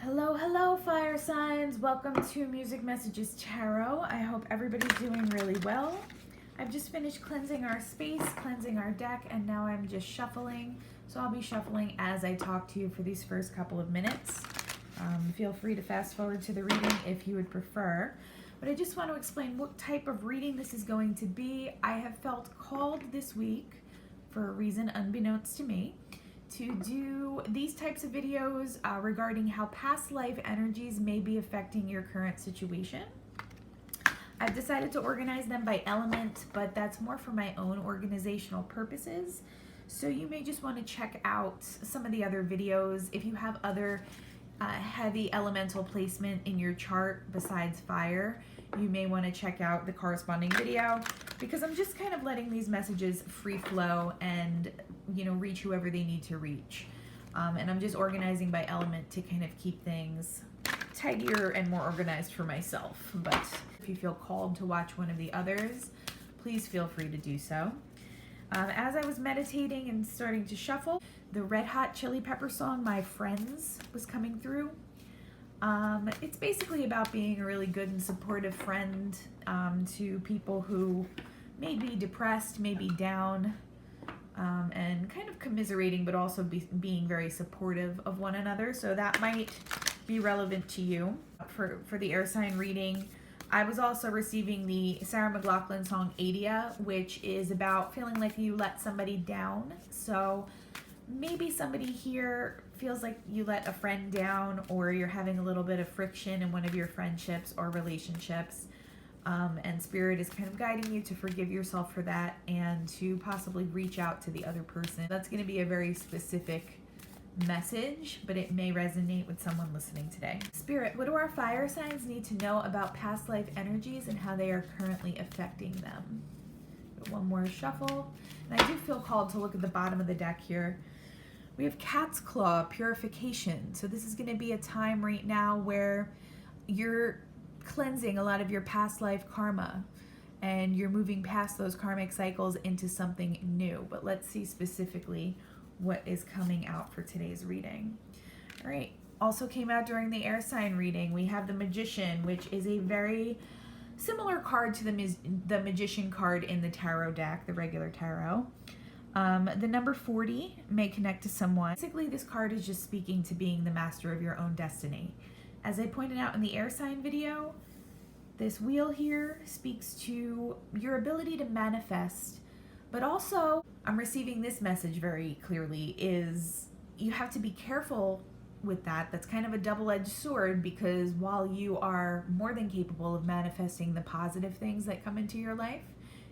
Hello, hello, fire signs. Welcome to Music Messages Tarot. I hope everybody's doing really well. I've just finished cleansing our space, cleansing our deck, and now I'm just shuffling. So I'll be shuffling as I talk to you for these first couple of minutes. Feel free to fast forward to the reading if you would prefer. But I just want to explain what type of reading this is going to be. I have felt called this week, for a reason unbeknownst to me, to do these types of videos regarding how past life energies may be affecting your current situation. I've decided to organize them by element, but that's more for my own organizational purposes. So you may just want to check out some of the other videos. If you have other heavy elemental placement in your chart besides fire, you may want to check out the corresponding video, because I'm just kind of letting these messages free flow and, you know, reach whoever they need to reach. And I'm just organizing by element to kind of keep things tidier and more organized for myself. But if you feel called to watch one of the others, please feel free to do so. As I was meditating and starting to shuffle, the Red Hot Chili Pepper song, My Friends, was coming through. It's basically about being a really good and supportive friend to people who may be depressed, may be down, and kind of commiserating, but also being very supportive of one another. So that might be relevant to you. For the air sign reading, I was also receiving the Sarah McLachlan song Adia, which is about feeling like you let somebody down. So maybe somebody here feels like you let a friend down, or you're having a little bit of friction in one of your friendships or relationships, and Spirit is kind of guiding you to forgive yourself for that and to possibly reach out to the other person. That's going to be a very specific message, but it may resonate with someone listening today. Spirit, what do our fire signs need to know about past life energies and how they are currently affecting them? One more shuffle. And I do feel called to look at the bottom of the deck here. We have Cat's Claw, Purification. So this is going to be a time right now where you're cleansing a lot of your past life karma, and you're moving past those karmic cycles into something new. But let's see specifically what is coming out for today's reading. All right. Also came out during the air sign reading, we have the Magician, which is a very similar card to the Magician card in the tarot deck, the regular tarot. The number 40 may connect to someone. Basically, this card is just speaking to being the master of your own destiny. As I pointed out in the air sign video, this wheel here speaks to your ability to manifest, but also I'm receiving this message very clearly is you have to be careful with that. That's kind of a double-edged sword, because while you are more than capable of manifesting the positive things that come into your life,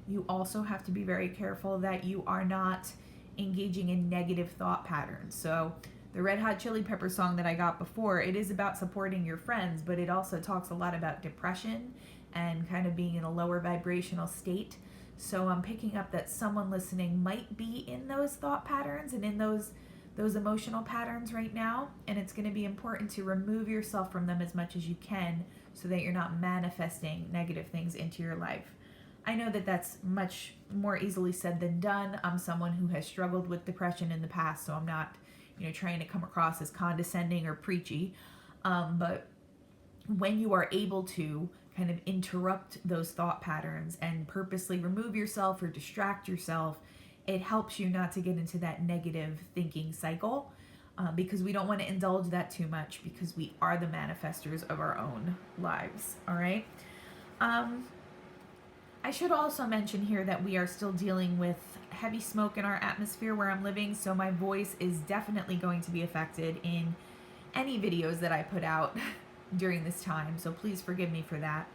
you also have to be very careful that you are not engaging in negative thought patterns. So the Red Hot Chili Pepper song that I got before, it is about supporting your friends, but it also talks a lot about depression and kind of being in a lower vibrational state. So I'm picking up that someone listening might be in those thought patterns and in those emotional patterns right now, and it's going to be important to remove yourself from them as much as you can so that you're not manifesting negative things into your life. I know that that's much more easily said than done. I'm someone who has struggled with depression in the past, so I'm not, trying to come across as condescending or preachy. But when you are able to kind of interrupt those thought patterns and purposely remove yourself or distract yourself, it helps you not to get into that negative thinking cycle, because we don't want to indulge that too much, because we are the manifestors of our own lives. All right. I should also mention here that we are still dealing with heavy smoke in our atmosphere where I'm living, so my voice is definitely going to be affected in any videos that I put out during this time, so please forgive me for that.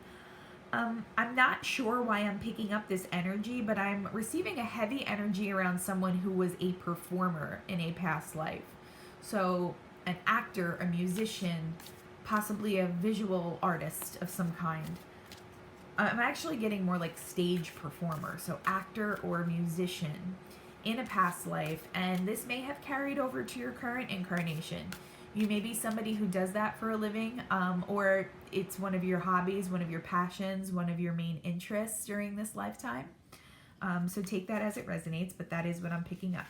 I'm not sure why I'm picking up this energy, but I'm receiving a heavy energy around someone who was a performer in a past life. So an actor, a musician, possibly a visual artist of some kind. I'm actually getting more like stage performer, so actor or musician in a past life, and this may have carried over to your current incarnation. You may be somebody who does that for a living, or it's one of your hobbies, one of your passions, one of your main interests during this lifetime. So take that as it resonates, but that is what I'm picking up.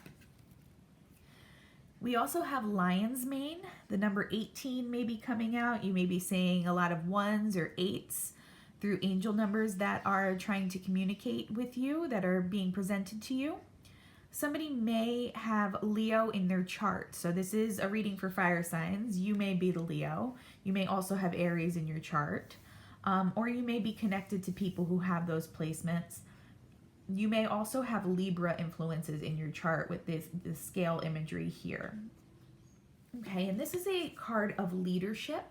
We also have lion's mane. The number 18 may be coming out. You may be seeing a lot of ones or eights through angel numbers that are trying to communicate with you, that are being presented to you. Somebody may have Leo in their chart. So this is a reading for fire signs. You may be the Leo. You may also have Aries in your chart. Or you may be connected to people who have those placements. You may also have Libra influences in your chart with this scale imagery here. Okay, and this is a card of leadership.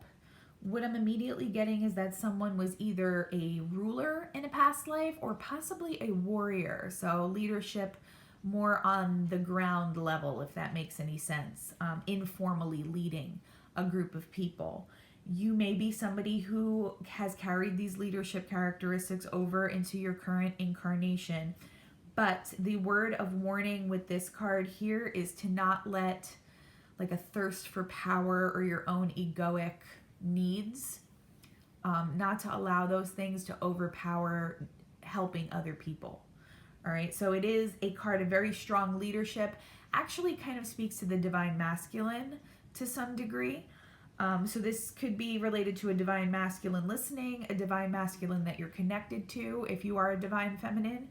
What I'm immediately getting is that someone was either a ruler in a past life or possibly a warrior. So leadership more on the ground level, if that makes any sense, informally leading a group of people. You may be somebody who has carried these leadership characteristics over into your current incarnation. But the word of warning with this card here is to not let like a thirst for power or your own egoic needs, not to allow those things to overpower helping other people. All right, so it is a card of very strong leadership, actually kind of speaks to the divine masculine to some degree. So this could be related to a divine masculine listening, a divine masculine that you're connected to if you are a divine feminine,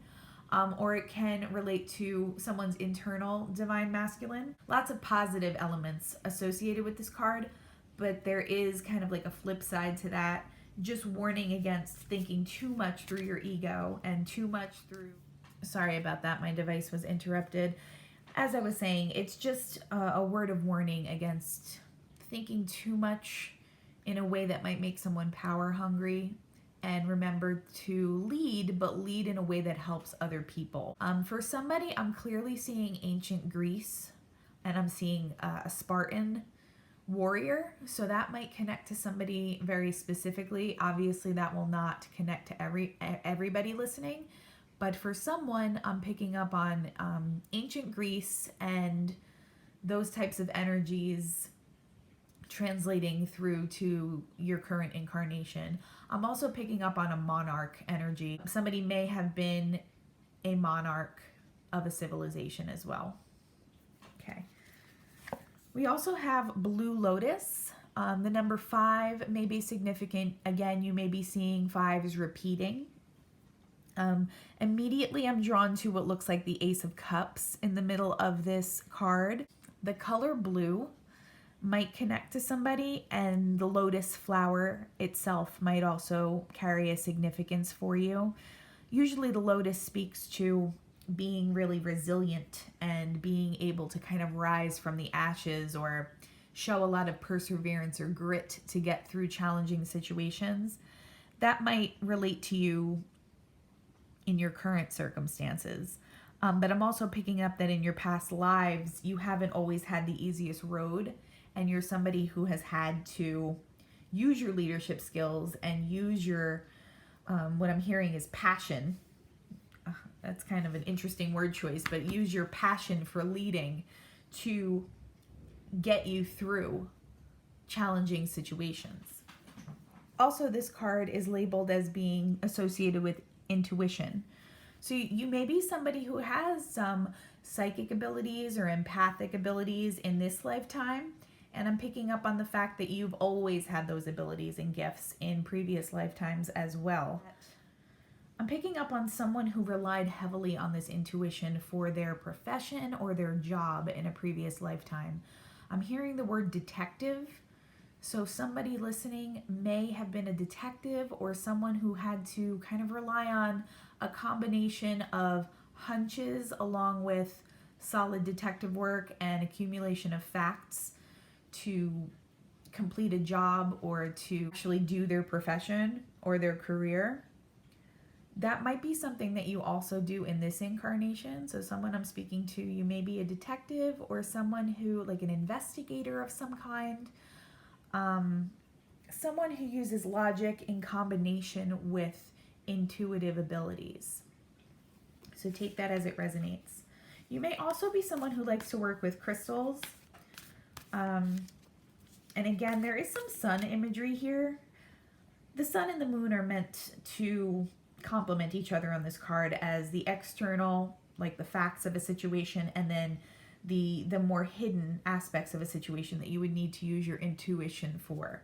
or it can relate to someone's internal divine masculine. Lots of positive elements associated with this card, but there is kind of like a flip side to that, just warning against thinking too much through your ego and too much through... Sorry about that, my device was interrupted. As I was saying, it's just a word of warning against thinking too much in a way that might make someone power hungry, and remember to lead, but lead in a way that helps other people. For somebody, I'm clearly seeing ancient Greece, and I'm seeing a Spartan warrior, so that might connect to somebody very specifically. Obviously, that will not connect to everybody listening, but for someone, I'm picking up on ancient Greece and those types of energies translating through to your current incarnation. I'm also picking up on a monarch energy. Somebody may have been a monarch of a civilization as well. Okay. We also have Blue Lotus. The number 5 may be significant. Again, you may be seeing 5s repeating. Immediately I'm drawn to what looks like the Ace of Cups in the middle of this card. The color blue might connect to somebody, and the lotus flower itself might also carry a significance for you. Usually the lotus speaks to being really resilient and being able to kind of rise from the ashes or show a lot of perseverance or grit to get through challenging situations. That might relate to you in your current circumstances. But I'm also picking up that in your past lives, you haven't always had the easiest road, and you're somebody who has had to use your leadership skills and use your, what I'm hearing is passion. That's kind of an interesting word choice, but use your passion for leading to get you through challenging situations. Also, this card is labeled as being associated with intuition. So you may be somebody who has some psychic abilities or empathic abilities in this lifetime, and I'm picking up on the fact that you've always had those abilities and gifts in previous lifetimes as well. I'm picking up on someone who relied heavily on this intuition for their profession or their job in a previous lifetime. I'm hearing the word detective. So somebody listening may have been a detective or someone who had to kind of rely on a combination of hunches along with solid detective work and accumulation of facts to complete a job or to actually do their profession or their career. That might be something that you also do in this incarnation. So someone I'm speaking to, you may be a detective or someone who, like an investigator of some kind, someone who uses logic in combination with intuitive abilities. So take that as it resonates. You may also be someone who likes to work with crystals. And again, there is some sun imagery here. The sun and the moon are meant to complement each other on this card as the external, like the facts of a situation, and then the more hidden aspects of a situation that you would need to use your intuition for.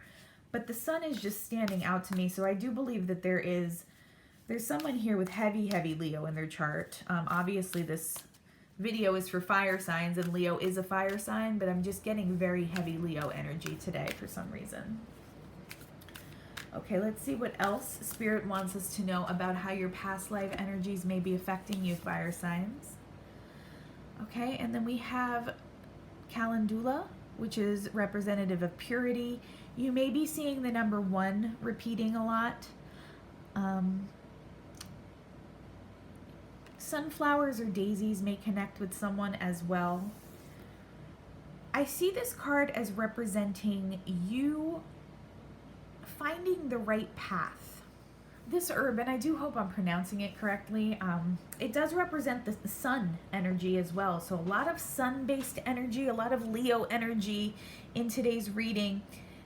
But the sun is just standing out to me, so I do believe that there's someone here with heavy Leo in their chart. Obviously this video is for fire signs, and Leo is a fire sign, but I'm just getting very heavy Leo energy today for some reason. Okay, let's see what else Spirit wants us to know about how your past life energies may be affecting you, fire signs. Okay, and then we have Calendula, which is representative of purity. You may be seeing the number 1 repeating a lot. Sunflowers or daisies may connect with someone as well. I see this card as representing you finding the right path. This herb, and I do hope I'm pronouncing it correctly, it does represent the sun energy as well. So a lot of sun-based energy, a lot of Leo energy in today's reading.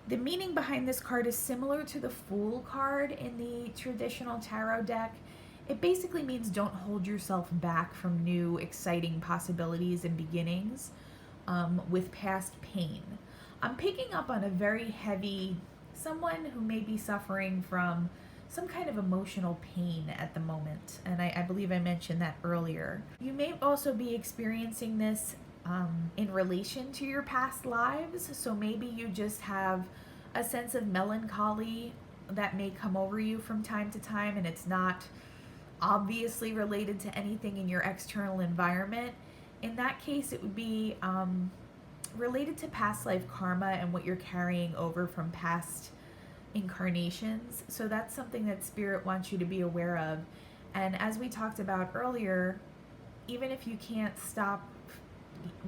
The meaning behind this card is similar to the Fool card in the traditional tarot deck. It basically means don't hold yourself back from new, exciting possibilities and beginnings with past pain. I'm picking up on a very heavy, someone who may be suffering from some kind of emotional pain at the moment, and I believe I mentioned that earlier. You may also be experiencing this in relation to your past lives, so maybe you just have a sense of melancholy that may come over you from time to time, and it's not obviously related to anything in your external environment. In that case, it would be related to past life karma and what you're carrying over from past incarnations. So that's something that Spirit wants you to be aware of. And as we talked about earlier, even if you can't stop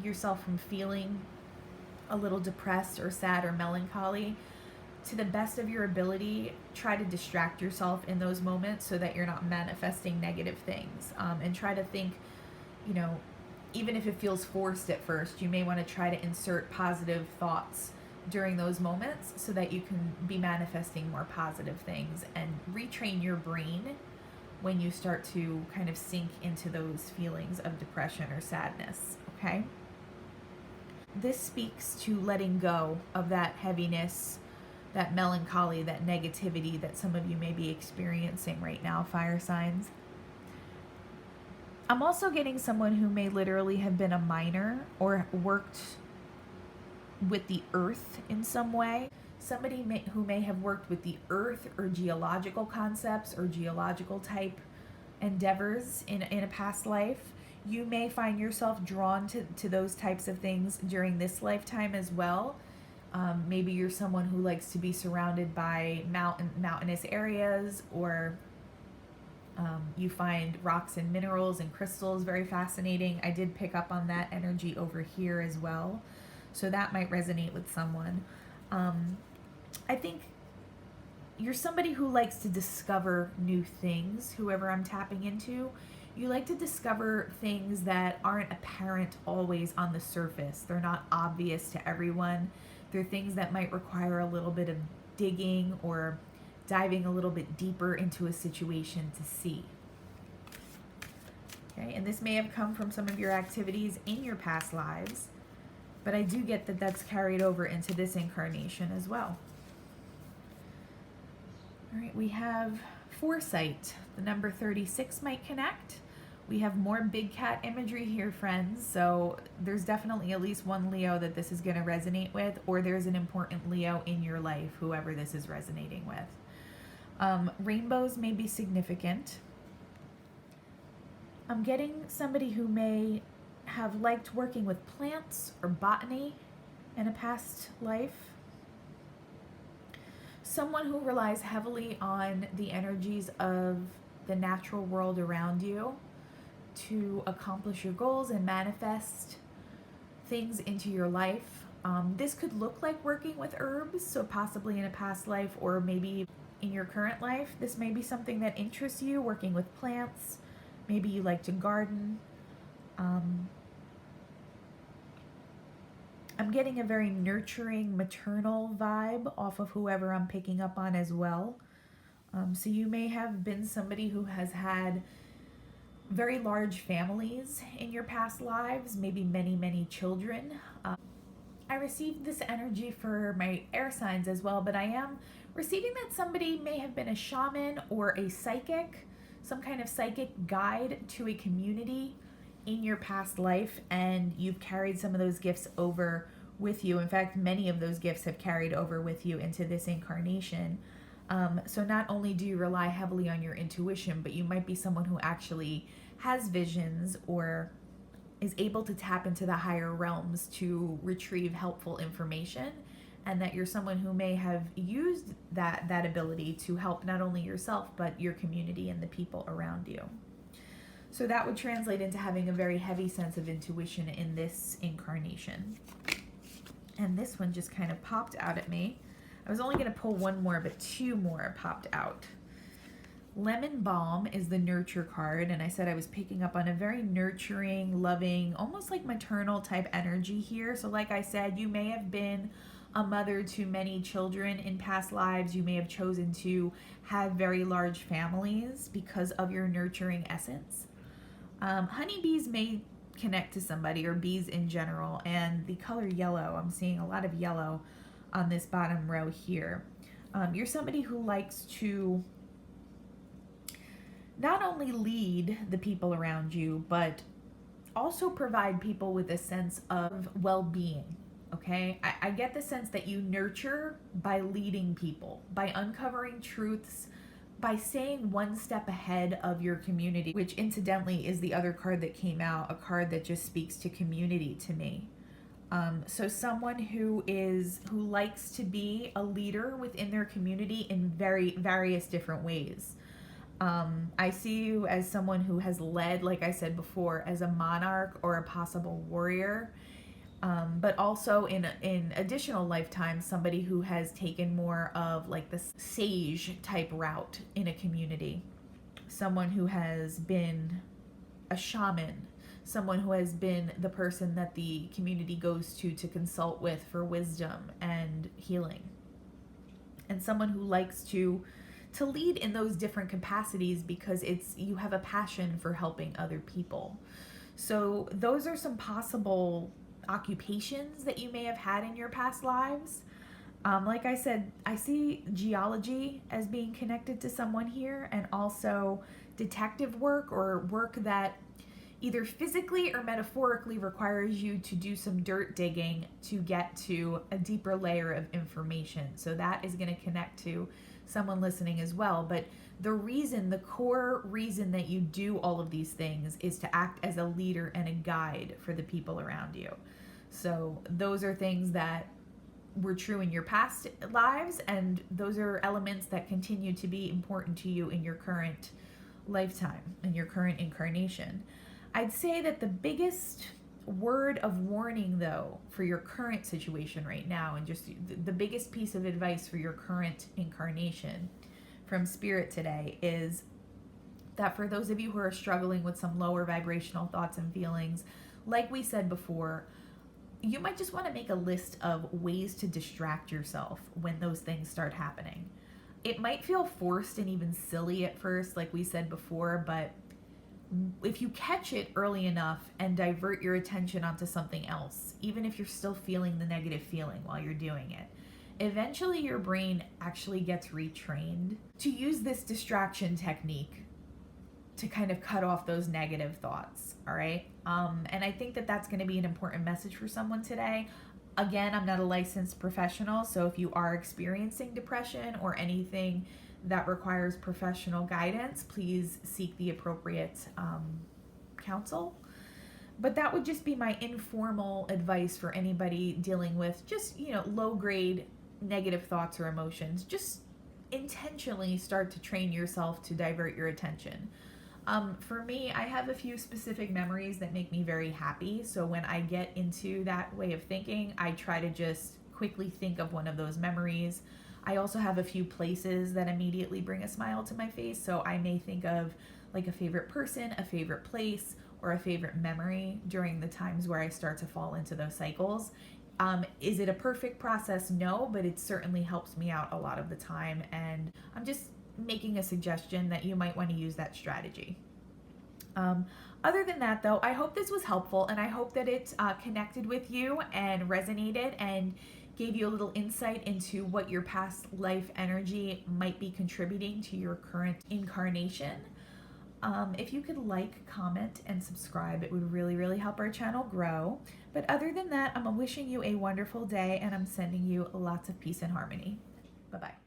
yourself from feeling a little depressed or sad or melancholy, to the best of your ability, try to distract yourself in those moments so that you're not manifesting negative things. And try to think, you know, even if it feels forced at first, you may want to try to insert positive thoughts during those moments so that you can be manifesting more positive things and retrain your brain when you start to kind of sink into those feelings of depression or sadness, okay? This speaks to letting go of that heaviness, that melancholy, that negativity that some of you may be experiencing right now, fire signs. I'm also getting someone who may literally have been a miner or worked with the earth in some way. Somebody who may have worked with the earth or geological concepts or geological type endeavors in a past life. You may find yourself drawn to those types of things during this lifetime as well. Maybe you're someone who likes to be surrounded by mountainous areas, or you find rocks and minerals and crystals very fascinating. I did pick up on that energy over here as well. So that might resonate with someone. I think you're somebody who likes to discover new things, whoever I'm tapping into. You like to discover things that aren't apparent always on the surface. They're not obvious to everyone. They're things that might require a little bit of digging or diving a little bit deeper into a situation to see. Okay, and this may have come from some of your activities in your past lives, but I do get that that's carried over into this incarnation as well. All right, we have foresight. The number 36 might connect. We have more big cat imagery here, friends. So there's definitely at least one Leo that this is going to resonate with, or there's an important Leo in your life, whoever this is resonating with. Rainbows may be significant. I'm getting somebody who may have liked working with plants or botany in a past life. Someone who relies heavily on the energies of the natural world around you to accomplish your goals and manifest things into your life. This could look like working with herbs, so possibly in a past life or maybe in your current life. This may be something that interests you, working with plants. Maybe you like to garden. I'm getting a very nurturing, maternal vibe off of whoever I'm picking up on as well. So you may have been somebody who has had very large families in your past lives, maybe many, many children. I received this energy for my air signs as well, but I am receiving that somebody may have been a shaman or a psychic, some kind of psychic guide to a community in your past life, and you've carried some of those gifts over with you. In fact, many of those gifts have carried over with you into this incarnation. So not only do you rely heavily on your intuition, but you might be someone who actually has visions or is able to tap into the higher realms to retrieve helpful information, and that you're someone who may have used that ability to help not only yourself but your community and the people around you. So that would translate into having a very heavy sense of intuition in this incarnation. And this one just kind of popped out at me. I was only going to pull one more, but two more popped out. Lemon Balm is the nurture card, and I said I was picking up on a very nurturing, loving, almost like maternal type energy here. So like I said, you may have been a mother to many children in past lives. You may have chosen to have very large families because of your nurturing essence. Honeybees may connect to somebody, or bees in general, and the color yellow, I'm seeing a lot of yellow on this bottom row here. You're somebody who likes to not only lead the people around you, but also provide people with a sense of well-being, okay? I get the sense that you nurture by leading people, by uncovering truths, by staying one step ahead of your community, which incidentally is the other card that came out, a card that just speaks to community to me. So someone who likes to be a leader within their community in various different ways. I see you as someone who has led, like I said before, as a monarch or a possible warrior, but also in additional lifetimes, somebody who has taken more of like the sage type route in a community, someone who has been a shaman, someone who has been the person that the community goes to consult with for wisdom and healing, and someone who likes to lead in those different capacities because you have a passion for helping other people. So those are some possible occupations that you may have had in your past lives. Like I said, I see geology as being connected to someone here, and also detective work, or work that either physically or metaphorically requires you to do some dirt digging to get to a deeper layer of information. So that is going to connect to someone listening as well. But the core reason that you do all of these things is to act as a leader and a guide for the people around you. So those are things that were true in your past lives, and those are elements that continue to be important to you in your current lifetime, in your current incarnation. I'd say that the biggest word of warning, though, for your current situation right now, and just the biggest piece of advice for your current incarnation from Spirit today, is that for those of you who are struggling with some lower vibrational thoughts and feelings, like we said before, you might just want to make a list of ways to distract yourself when those things start happening. It might feel forced and even silly at first, like we said before, but if you catch it early enough and divert your attention onto something else, even if you're still feeling the negative feeling while you're doing it, eventually your brain actually gets retrained to use this distraction technique to kind of cut off those negative thoughts, all right? And I think that that's going to be an important message for someone today. Again, I'm not a licensed professional, so if you are experiencing depression or anything that requires professional guidance, please seek the appropriate counsel. But that would just be my informal advice for anybody dealing with just, low-grade negative thoughts or emotions. Just intentionally start to train yourself to divert your attention. For me, I have a few specific memories that make me very happy. So when I get into that way of thinking, I try to just quickly think of one of those memories. I also have a few places that immediately bring a smile to my face. So I may think of like a favorite person, a favorite place, or a favorite memory during the times where I start to fall into those cycles. Is it a perfect process? No, but it certainly helps me out a lot of the time. And I'm just making a suggestion that you might want to use that strategy. Other than that, though, I hope this was helpful, and I hope that it connected with you and resonated and gave you a little insight into what your past life energy might be contributing to your current incarnation. If you could like, comment, and subscribe, it would really, really help our channel grow. But other than that, I'm wishing you a wonderful day, and I'm sending you lots of peace and harmony. Bye-bye.